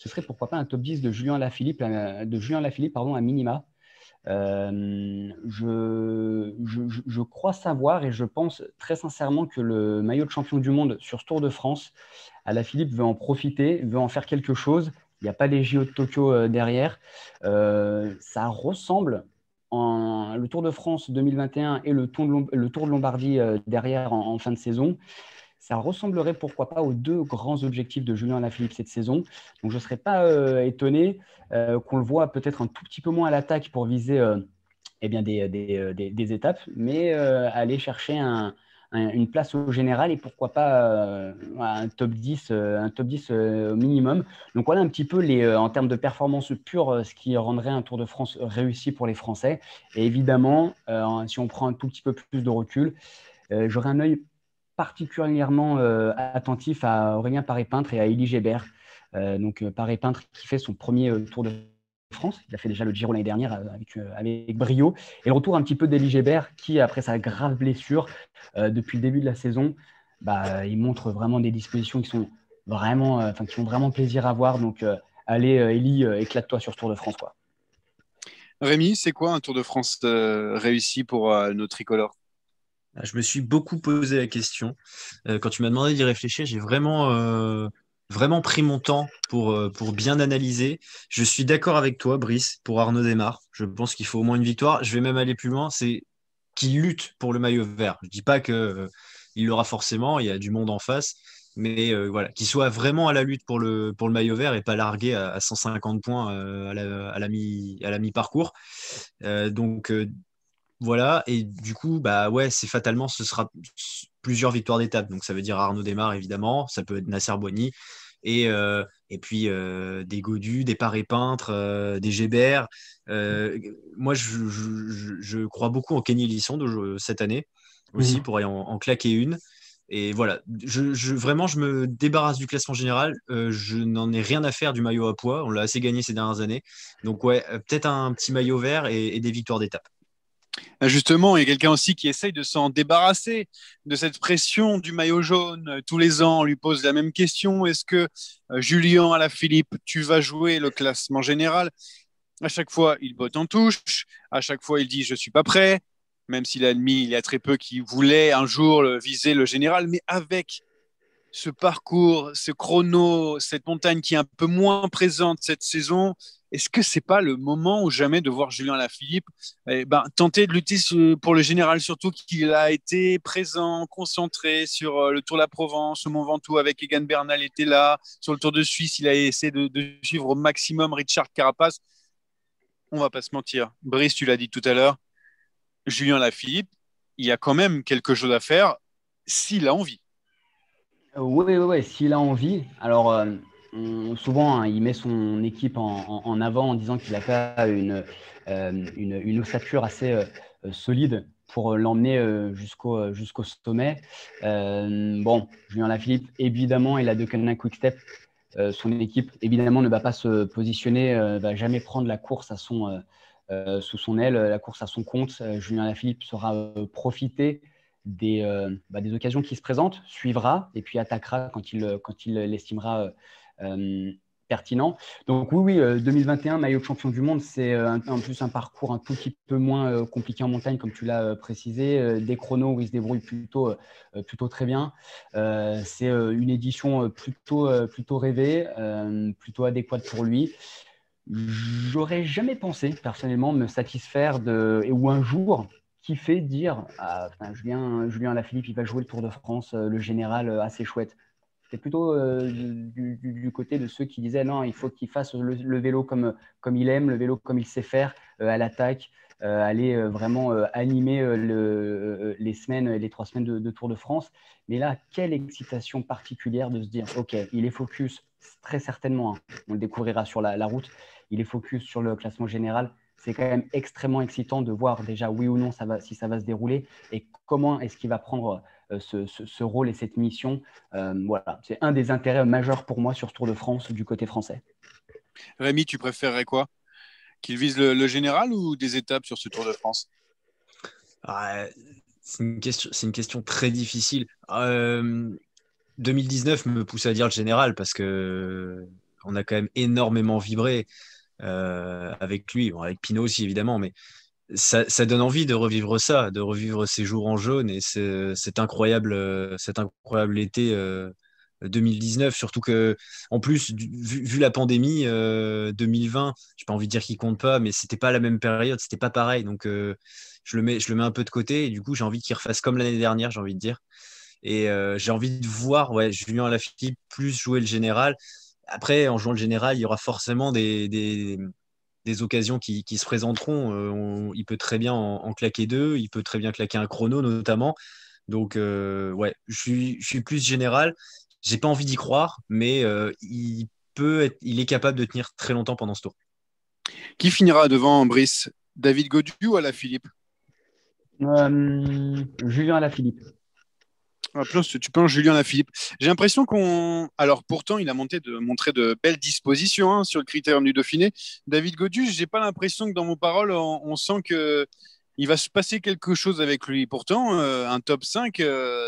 Speaker 3: Ce serait pourquoi pas un top 10 de Julien Alaphilippe à minima. Je crois savoir et je pense très sincèrement que le maillot de champion du monde sur ce Tour de France, Alaphilippe veut en profiter, veut en faire quelque chose. Il n'y a pas les JO de Tokyo derrière. Ça ressemble le Tour de France 2021 et le Tour de Lombardie derrière en fin de saison. Ça ressemblerait pourquoi pas aux deux grands objectifs de Julien Alaphilippe cette saison. Donc je ne serais pas étonné qu'on le voit peut-être un tout petit peu moins à l'attaque pour viser des étapes, mais aller chercher une place au général et pourquoi pas un top 10 au minimum. Donc voilà un petit peu en termes de performance pure ce qui rendrait un Tour de France réussi pour les Français. Et évidemment, si on prend un tout petit peu plus de recul, j'aurais un œil particulièrement attentif à Aurélien Paré-Peintre et à Élie Gébert. Paré-Peintre qui fait son premier Tour de France. Il a fait déjà le Giro l'année dernière avec brio. Et le retour un petit peu d'Élie Gébert qui, après sa grave blessure, depuis le début de la saison, il montre vraiment des dispositions qui font vraiment plaisir à voir. Donc, allez, Élie, éclate-toi sur ce Tour de France, quoi.
Speaker 1: Rémi, c'est quoi un Tour de France réussi pour nos tricolores?
Speaker 2: Je me suis beaucoup posé la question. Quand tu m'as demandé d'y réfléchir, j'ai vraiment pris mon temps pour bien analyser. Je suis d'accord avec toi, Brice, pour Arnaud Démare. Je pense qu'il faut au moins une victoire. Je vais même aller plus loin, c'est qu'il lutte pour le maillot vert. Je ne dis pas qu'il l'aura forcément, il y a du monde en face, mais voilà, qu'il soit vraiment à la lutte pour le maillot vert et pas largué à 150 points à la mi-parcours. Voilà, et du coup, c'est fatalement, ce sera plusieurs victoires d'étape. Donc, ça veut dire Arnaud Démare, évidemment. Ça peut être Nasser Bonny. Et puis, des Gaudu, des Paré-Peintre, des Gébert. Moi, je crois beaucoup en Kenny Elissonde cette année aussi pour aller en claquer une. Et voilà, vraiment, je me débarrasse du classement général. Je n'en ai rien à faire du maillot à poids. On l'a assez gagné ces dernières années. Donc, peut-être un petit maillot vert et des victoires d'étape.
Speaker 1: Justement, il y a quelqu'un aussi qui essaye de s'en débarrasser de cette pression du maillot jaune. Tous les ans, on lui pose la même question. Est-ce que Julien Alaphilippe, tu vas jouer le classement général? À chaque fois, il botte en touche. À chaque fois, il dit « je ne suis pas prêt », même s'il a admis il y a très peu qui voulaient un jour viser le général. Mais avec ce parcours, ce chrono, cette montagne qui est un peu moins présente cette saison, est-ce que c'est pas le moment ou jamais de voir Julien Alaphilippe tenter de lutter pour le général, surtout qu'il a été présent, concentré sur le Tour de la Provence, au Mont Ventoux avec Egan Bernal était là, sur le Tour de Suisse, il a essayé de suivre au maximum Richard Carapace. On va pas se mentir, Brice, tu l'as dit tout à l'heure, Julien Alaphilippe, il y a quand même quelque chose à faire s'il a envie.
Speaker 3: Oui, s'il a envie. Alors, souvent, il met son équipe en avant en disant qu'il a pas une ossature assez solide pour l'emmener jusqu'au sommet. Julien Alaphilippe, évidemment, il a Deceuninck Quick-Step son équipe, évidemment, ne va pas se positionner, va jamais prendre la course sous son aile, la course à son compte. Julien Alaphilippe saura profiter des occasions qui se présentent, suivra et puis attaquera quand il l'estimera pertinent. Donc oui, 2021, maillot de champion du monde, c'est en plus un parcours un tout petit peu moins compliqué en montagne, comme tu l'as précisé, des chronos où il se débrouille plutôt très bien. C'est une édition plutôt rêvée, plutôt adéquate pour lui. J'aurais jamais pensé, personnellement, me satisfaire ou un jour kiffer dire Julien Alaphilippe, il va jouer le Tour de France, le général, assez chouette. C'était plutôt du côté de ceux qui disaient non, il faut qu'il fasse le vélo comme il aime, le vélo comme il sait faire, à l'attaque, aller vraiment animer les 3 semaines de Tour de France. Mais là, quelle excitation particulière de se dire ok, il est focus, très certainement, hein, on le découvrira sur la route, il est focus sur le classement général. C'est quand même extrêmement excitant de voir déjà oui ou non si ça va se dérouler et comment est-ce qu'il va prendre ce rôle et cette mission. Voilà, c'est un des intérêts majeurs pour moi sur ce Tour de France du côté français.
Speaker 1: Rémi, tu préférerais quoi? Qu'il vise le général ou des étapes sur ce Tour de France?
Speaker 2: C'est une question très difficile. 2019 me pousse à dire le général parce que on a quand même énormément vibré avec lui, bon, avec Pinot aussi évidemment, mais ça donne envie de revivre ça, de revivre ces jours en jaune et cet incroyable été 2019, surtout que en plus vu la pandémie 2020, j'ai pas envie de dire qu'il compte pas, mais c'était pas la même période, c'était pas pareil, donc je le mets un peu de côté et du coup j'ai envie qu'il refasse comme l'année dernière, j'ai envie de dire, et j'ai envie de voir Julien Alaphilippe plus jouer le général. Après, en jouant le général, il y aura forcément des occasions qui se présenteront. Il peut très bien en claquer 2, il peut très bien claquer un chrono notamment. Donc, je suis plus général. J'ai pas envie d'y croire, mais il est capable de tenir très longtemps pendant ce tour.
Speaker 1: Qui finira devant Brice? David Gaudu ou Alaphilippe?
Speaker 3: Julien Alaphilippe.
Speaker 1: Tu penses Julien Alaphilippe. J'ai l'impression alors pourtant, il a montré de belles dispositions sur le critérium du Dauphiné. David Gaudu, j'ai pas l'impression que dans vos paroles, on sent que il va se passer quelque chose avec lui. Pourtant, un top 5,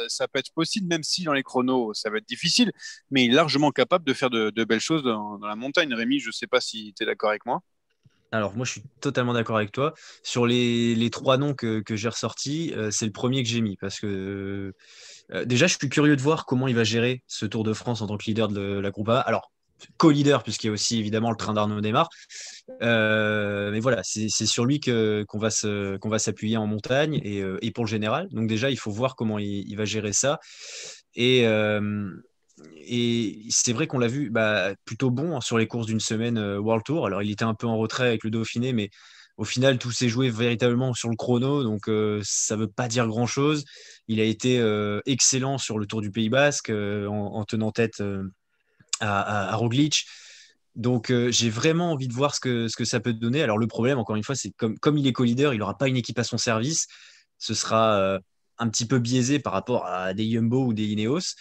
Speaker 1: ça peut être possible, même si dans les chronos, ça va être difficile. Mais il est largement capable de faire de belles choses dans la montagne. Rémi, je ne sais pas si tu es d'accord avec moi.
Speaker 2: Alors, moi, je suis totalement d'accord avec toi. Sur les 3 noms que j'ai ressortis, c'est le premier que j'ai mis parce que déjà, je suis curieux de voir comment il va gérer ce Tour de France en tant que leader de la Groupama. Alors, co-leader, puisqu'il y a aussi évidemment le train d'Arnaud Démare. Mais voilà, c'est sur lui qu'on va s'appuyer en montagne et pour le général. Donc déjà, il faut voir comment il va gérer ça. Et c'est vrai qu'on l'a vu plutôt bon sur les courses d'une semaine World Tour. Alors, il était un peu en retrait avec le Dauphiné, mais au final, tout s'est joué véritablement sur le chrono, donc ça ne veut pas dire grand-chose. Il a été excellent sur le Tour du Pays Basque en tenant tête à Roglic. Donc j'ai vraiment envie de voir ce que ça peut donner. Alors le problème, encore une fois, c'est comme il est co-leader, il n'aura pas une équipe à son service. Ce sera un petit peu biaisé par rapport à des Jumbo ou des Ineos.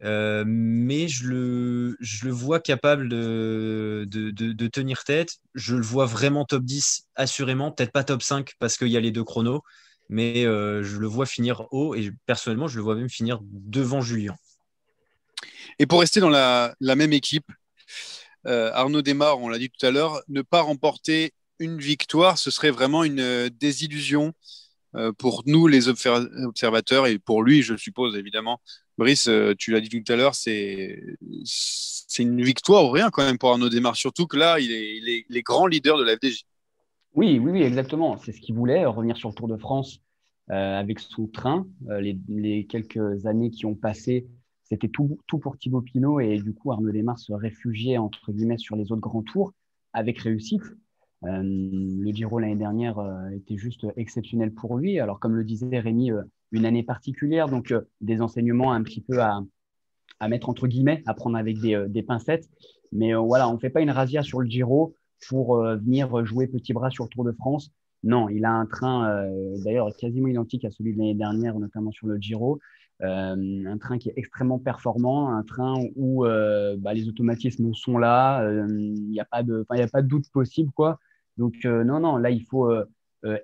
Speaker 2: Mais je le vois capable de tenir tête. Je le vois vraiment top 10 assurément, peut-être pas top 5 parce qu'il y a les 2 chronos, mais je le vois finir haut et personnellement je le vois même finir devant Julien.
Speaker 1: Et pour rester dans la même équipe, Arnaud Démare, on l'a dit tout à l'heure, ne pas remporter une victoire, ce serait vraiment une désillusion pour nous les observateurs et pour lui, je suppose évidemment. Brice, tu l'as dit tout à l'heure, c'est une victoire ou rien quand même pour Arnaud Démare, surtout que là, il est grand leader de la FDJ.
Speaker 3: Oui, exactement. C'est ce qu'il voulait, revenir sur le Tour de France avec son train. Les quelques années qui ont passé, c'était tout pour Thibaut Pinot et du coup, Arnaud Démare se réfugiait entre guillemets sur les autres grands tours avec réussite. Le Giro l'année dernière était juste exceptionnel pour lui. Alors, comme le disait Rémi, une année particulière, donc des enseignements un petit peu à mettre entre guillemets, à prendre avec des pincettes. Mais voilà, on ne fait pas une razzia sur le Giro pour venir jouer petit bras sur le Tour de France. Non, il a un train d'ailleurs quasiment identique à celui de l'année dernière, notamment sur le Giro. Un train qui est extrêmement performant, un train où les automatismes sont là, il n'y a pas de doute possible, quoi. Donc, non, là, il faut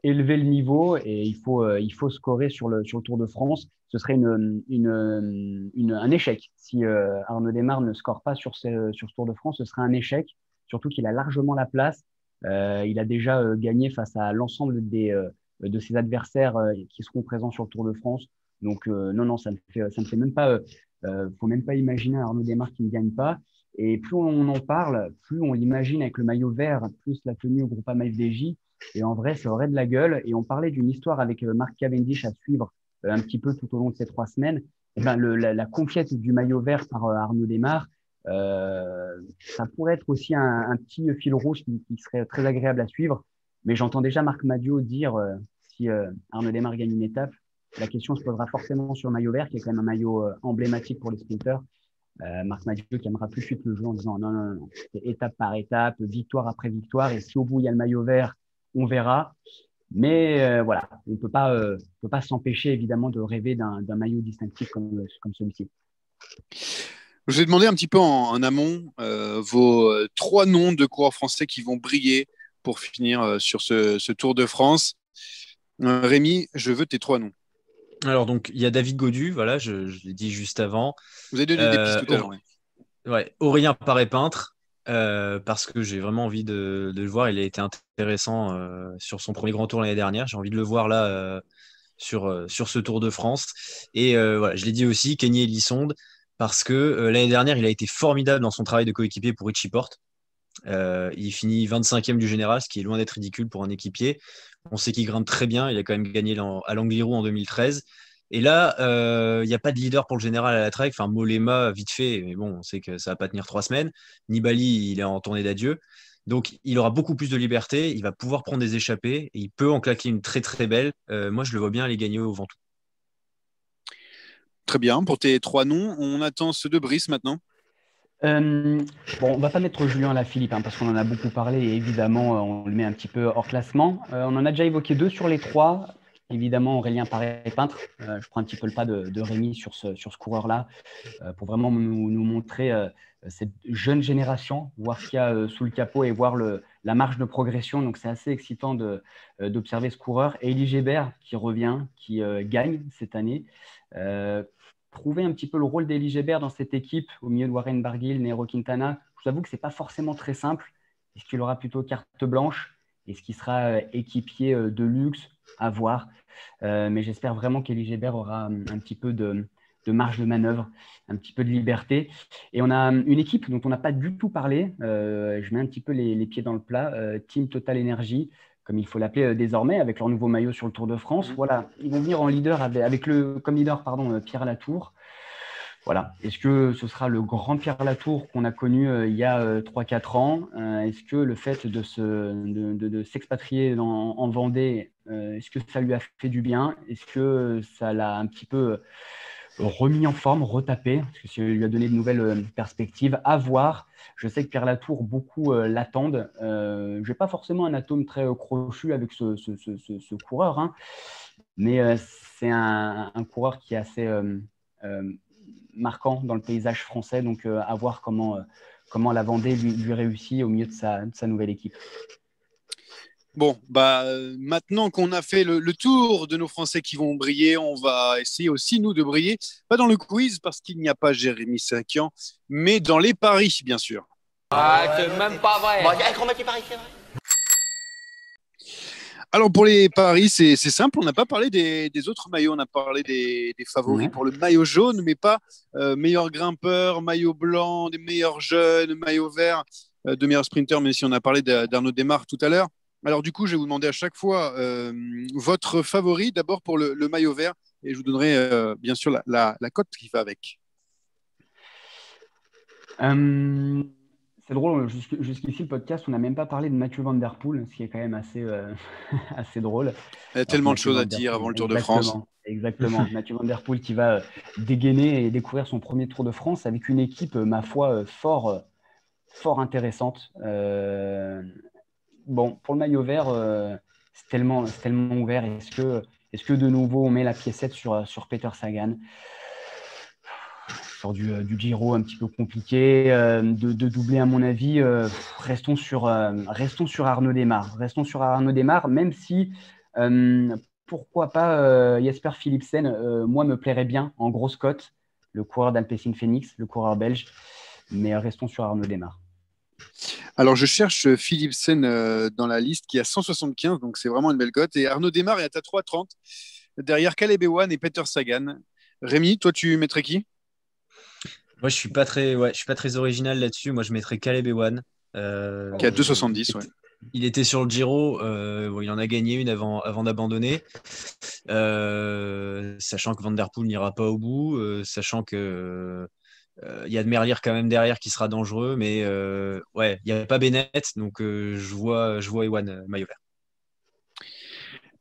Speaker 3: élever le niveau et il faut scorer sur le Tour de France. Ce serait un échec. Si Arnaud Démare ne score pas sur ce Tour de France, ce serait un échec, surtout qu'il a largement la place. Il a déjà gagné face à l'ensemble de ses adversaires qui seront présents sur le Tour de France. Donc, non, ça me fait même pas, faut même pas imaginer Arnaud Démare qui ne gagne pas. Et plus on en parle, plus on l'imagine avec le maillot vert, plus la tenue au Groupama FDJ. Et en vrai, ça aurait de la gueule. Et on parlait d'une histoire avec Mark Cavendish à suivre un petit peu tout au long de ces 3 semaines. Et ben, la conquête du maillot vert par Arnaud Démare, ça pourrait être aussi un petit fil rouge qui serait très agréable à suivre. Mais j'entends déjà Marc Madiot dire si Arnaud Démare gagne une étape, la question se posera forcément sur le maillot vert, qui est quand même un maillot emblématique pour les sprinteurs. Marc Madiot qui aimera plus suite le jeu en disant non, c'est étape par étape, victoire après victoire. Et si au bout il y a le maillot vert, on verra. Mais voilà, on peut pas s'empêcher évidemment de rêver d'un maillot distinctif comme celui-ci.
Speaker 1: Je vais demander un petit peu en amont vos 3 noms de coureurs français qui vont briller pour finir sur ce Tour de France. Rémi, je veux tes 3 noms.
Speaker 2: Alors, donc, il y a David Gaudu, voilà, je l'ai dit juste avant.
Speaker 1: Vous avez donné des pistes tout à l'heure.
Speaker 2: Ouais, Aurélien Paré-Peintre, parce que j'ai vraiment envie de le voir. Il a été intéressant sur son premier grand tour l'année dernière. J'ai envie de le voir là sur ce Tour de France. Et voilà, je l'ai dit aussi, Kenny Elissonde, parce que l'année dernière, il a été formidable dans son travail de coéquipier pour Richie Porte. Il finit 25e du général, ce qui est loin d'être ridicule pour un équipier. On sait qu'il grimpe très bien. Il a quand même gagné à l'Angliru en 2013. Et là, il n'y a pas de leader pour le général à la Trek. Enfin, Mollema, vite fait, mais bon, on sait que ça ne va pas tenir 3 semaines. Nibali, il est en tournée d'adieu. Donc, il aura beaucoup plus de liberté. Il va pouvoir prendre des échappées. Et il peut en claquer une très, très belle. Moi, je le vois bien aller gagner au Ventoux.
Speaker 1: Très bien. Pour tes 3 noms, on attend ceux de Brice maintenant.
Speaker 3: On va pas mettre Julien Alaphilippe parce qu'on en a beaucoup parlé et évidemment on le met un petit peu hors classement. On en a déjà évoqué 2 sur les 3. Évidemment Aurélien Paré-Peintre. Je prends un petit peu le pas de Rémi sur ce coureur-là pour vraiment nous montrer cette jeune génération, voir ce qu'il y a sous le capot et voir la marge de progression. Donc c'est assez excitant d'observer ce coureur. Et Elie Gébert qui revient, qui gagne cette année. Trouver un petit peu le rôle d'Elie Gébert dans cette équipe au milieu de Warren Barguil, Nairo Quintana. Je vous avoue que ce n'est pas forcément très simple. Est-ce qu'il aura plutôt carte blanche? Est-ce qu'il sera équipier de luxe? À voir. Mais j'espère vraiment qu'Elie Gébert aura un petit peu de marge de manœuvre, un petit peu de liberté. Et on a une équipe dont on n'a pas du tout parlé. Je mets un petit peu les pieds dans le plat. Team Total Energy, comme il faut l'appeler désormais, avec leur nouveau maillot sur le Tour de France. Voilà, ils vont venir en leader comme leader Pierre Latour. Voilà. Est-ce que ce sera le grand Pierre Latour qu'on a connu il y a 3-4 ans? Est-ce que le fait de s'expatrier en Vendée, est-ce que ça lui a fait du bien? Est-ce que ça l'a un petit peu remis en forme, retapé? Est-ce que ça lui a donné de nouvelles perspectives? À voir. Je sais que Pierre Latour, beaucoup l'attendent. Je n'ai pas forcément un atome très crochu avec ce coureur, hein, mais c'est un coureur qui est assez marquant dans le paysage français. Donc, à voir comment la Vendée lui réussit au milieu de sa nouvelle équipe.
Speaker 1: Bon, maintenant qu'on a fait le tour de nos Français qui vont briller, on va essayer aussi, nous, de briller. Pas dans le quiz, parce qu'il n'y a pas Jérémy Sakian, mais dans les paris, bien sûr.
Speaker 6: Ah, c'est même pas vrai.
Speaker 7: Bon, on met les paris, c'est vrai.
Speaker 1: Alors, pour les paris, c'est simple. On n'a pas parlé des autres maillots. On a parlé des favoris pour le maillot jaune, mais pas meilleur grimpeur, maillot blanc, des meilleurs jeunes, maillot vert, de meilleurs sprinteurs, même si on a parlé d'Arnaud Démare tout à l'heure. Alors, du coup, je vais vous demander à chaque fois votre favori, d'abord pour le maillot vert, et je vous donnerai bien sûr la cote qui va avec.
Speaker 3: C'est drôle, jusqu'ici, le podcast, on n'a même pas parlé de Mathieu Van Der Poel, ce qui est quand même assez, assez drôle.
Speaker 1: Il y a tellement de choses à dire avant le Tour de France.
Speaker 3: Exactement. Mathieu Van Der Poel qui va dégainer et découvrir son premier Tour de France avec une équipe, ma foi, fort intéressante. Bon, pour le maillot vert, c'est tellement ouvert. Est-ce que de nouveau, on met la piécette sur Peter Sagan? sur du Giro un petit peu compliqué, de doubler à mon avis. Restons sur Arnaud Démare. Restons sur Arnaud Démare, même si pourquoi pas Jesper Philipsen, moi me plairait bien en grosse cote, le coureur d'Alpecin Phoenix, le coureur belge, mais restons sur Arnaud Démare.
Speaker 1: Alors, je cherche Philipsen dans la liste qui a 175, donc c'est vraiment une belle cote. Et Arnaud Démare est à 3,30. Derrière Caleb Ewan et Peter Sagan. Rémi, toi, tu mettrais qui?
Speaker 2: Moi, je suis pas très original là-dessus. Moi, je mettrais Caleb Ewan.
Speaker 1: Qui a 2,70, ouais.
Speaker 2: Il était sur le Giro, il en a gagné une avant d'abandonner, sachant que Van Der Poel n'ira pas au bout, sachant que il y a de Merlier quand même derrière qui sera dangereux, mais il n'y a pas Bennett, donc je vois Ewan maillot vert.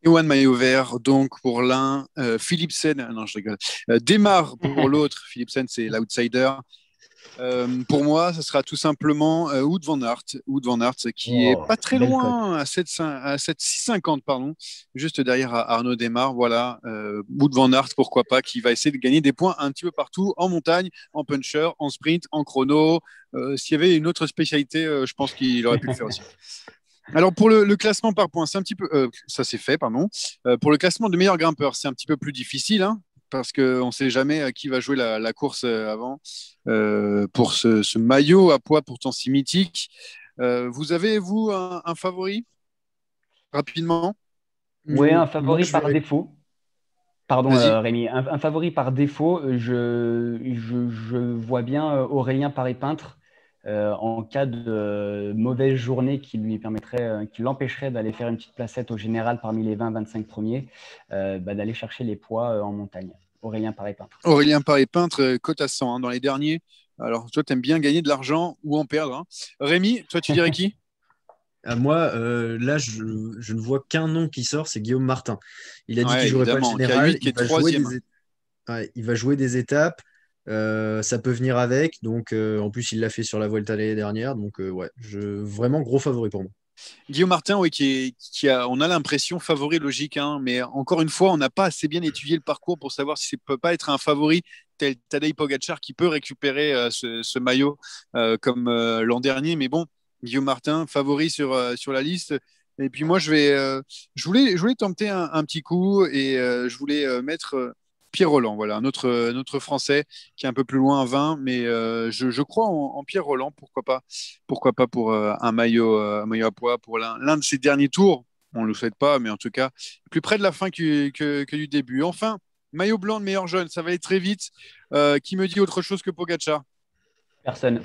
Speaker 1: Ewan maillot vert, donc pour l'un, Philipsen, non je rigole, Démare pour l'autre, Philipsen c'est l'outsider. Pour moi, ce sera tout simplement Wout van Aert. Wout van Aert qui est pas très loin, à 6,50, pardon, juste derrière Arnaud Démare. Voilà, Wout van Aert, pourquoi pas, qui va essayer de gagner des points un petit peu partout, en montagne, en puncher, en sprint, en chrono. S'il y avait une autre spécialité, je pense qu'il aurait pu le faire aussi. Alors pour le classement par points, c'est un petit peu, ça c'est fait, pardon. Pour le classement de meilleur grimpeur, c'est un petit peu plus difficile, hein, parce qu'on ne sait jamais qui va jouer la course avant. Pour ce maillot à poids pourtant si mythique, vous avez, vous, un favori rapidement?
Speaker 3: Oui, un favori par défaut. Pardon, Rémi. Un favori par défaut, je vois bien Aurélien Paré-Peintre en cas de mauvaise journée qui l'empêcherait d'aller faire une petite placette au général parmi les 20-25 premiers, d'aller chercher les poids en montagne. Aurélien Paré-Peintre.
Speaker 1: Aurélien Paré-Peintre, cote à 100 dans les derniers. Alors, toi, tu aimes bien gagner de l'argent ou en perdre, hein. Rémi, toi, tu dirais qui?
Speaker 2: Moi, là, je ne vois qu'un nom qui sort, c'est Guillaume Martin. Il a dit qu'il ne jouerait pas le général. Il va jouer des étapes. Ça peut venir avec. Donc, en plus, il l'a fait sur la Vuelta l'année dernière. Donc, vraiment gros favori pour moi.
Speaker 1: Guillaume Martin, oui, on a l'impression favori logique, hein, mais encore une fois, on n'a pas assez bien étudié le parcours pour savoir si ça ne peut pas être un favori tel Tadej Pogacar qui peut récupérer ce maillot comme l'an dernier. Mais bon, Guillaume Martin, favori sur la liste. Et puis moi, je voulais tenter un petit coup et je voulais mettre Pierre Rolland, voilà, notre Français qui est un peu plus loin à 20, mais je crois en Pierre Rolland, pourquoi pas pour un maillot à poids pour l'un de ses derniers tours. On ne le souhaite pas, mais en tout cas, plus près de la fin que du début. Enfin, maillot blanc de meilleur jeune, ça va aller très vite. Qui me dit autre chose que Pogacar?
Speaker 3: Personne,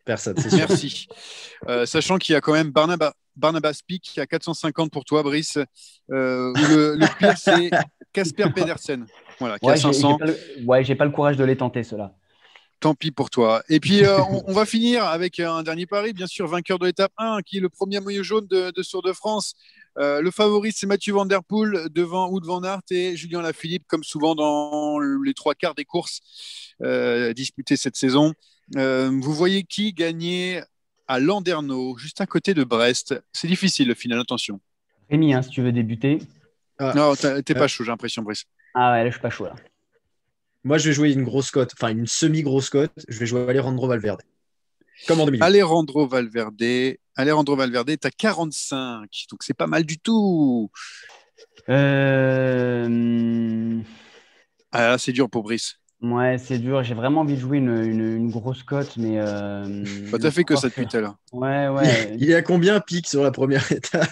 Speaker 2: c'est sûr.
Speaker 1: Merci. Sachant qu'il y a quand même Barnabas Pic qui a 450 pour toi, Brice. Le pire, c'est Casper Pedersen. Voilà, qui a 500.
Speaker 3: J'ai pas le courage de les tenter, ceux-là.
Speaker 1: Tant pis pour toi. Et puis, on va finir avec un dernier pari, bien sûr, vainqueur de l'étape 1, qui est le premier maillot jaune de Tour de France. Le favori, c'est Mathieu Van Der Poel devant Wout van Aert et Julien Lafilippe, comme souvent dans les trois quarts des courses disputées cette saison. Vous voyez qui gagner à Landerneau, juste à côté de Brest? C'est difficile, le final, attention.
Speaker 3: Rémi, si tu veux débuter.
Speaker 1: Non, t'es pas chaud, j'ai l'impression, Brice.
Speaker 3: Ah ouais, là, je suis pas chaud, là.
Speaker 2: Moi, je vais jouer une grosse cote, enfin une semi-grosse cote. Je vais jouer Alejandro Valverde. Comme en 2008.
Speaker 1: Alejandro Valverde, t'as 45, donc c'est pas mal du tout. Ah, c'est dur pour Brice.
Speaker 3: Ouais, c'est dur. J'ai vraiment envie de jouer une grosse cote, mais.
Speaker 1: T'as fait que ça depuis tout à l'heure.
Speaker 3: Ouais.
Speaker 2: Il est à combien pique sur la première étape?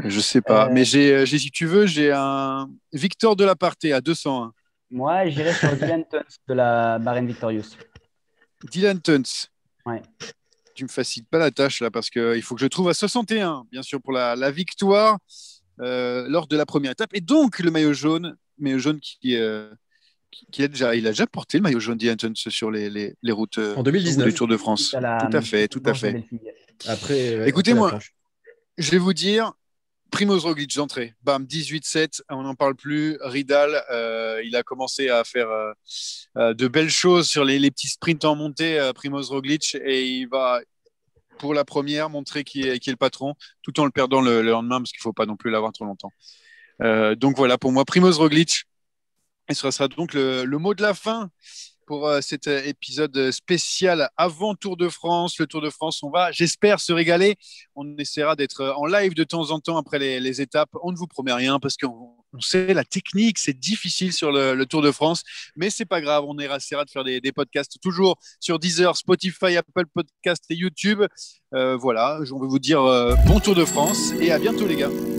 Speaker 1: Je sais pas, mais si tu veux, j'ai un Victor Delaparté à 201.
Speaker 3: Moi, j'irai sur Dylan Tuns de la Bahrain Victorious.
Speaker 1: Dylan Tuns.
Speaker 3: Ouais.
Speaker 1: Tu me facilites pas la tâche là parce qu'il faut que je trouve à 61, bien sûr, pour la victoire lors de la première étape. Et donc, le maillot jaune qui il a déjà porté le maillot jaune Dylan Tuns sur les routes
Speaker 2: en 2019
Speaker 1: du Tour de France. Tout à fait.
Speaker 2: Après,
Speaker 1: écoutez-moi, je vais vous dire, Primoz Roglic d'entrée, bam, 18-7, on n'en parle plus. Ridal, il a commencé à faire de belles choses sur les petits sprints en montée, Primoz Roglic, et il va, pour la première, montrer qui est le patron, tout en le perdant le lendemain, parce qu'il ne faut pas non plus l'avoir trop longtemps. Donc voilà, pour moi, Primoz Roglic, Et ce sera donc le mot de la fin pour cet épisode spécial avant Tour de France. Le Tour de France, on va, j'espère, se régaler. On essaiera d'être en live de temps en temps après les étapes. On ne vous promet rien parce qu'on sait la technique, c'est difficile sur le Tour de France, mais c'est pas grave. On essaiera de faire des podcasts toujours sur Deezer, Spotify, Apple Podcasts et YouTube. Voilà, je vais vous dire bon Tour de France et à bientôt les gars.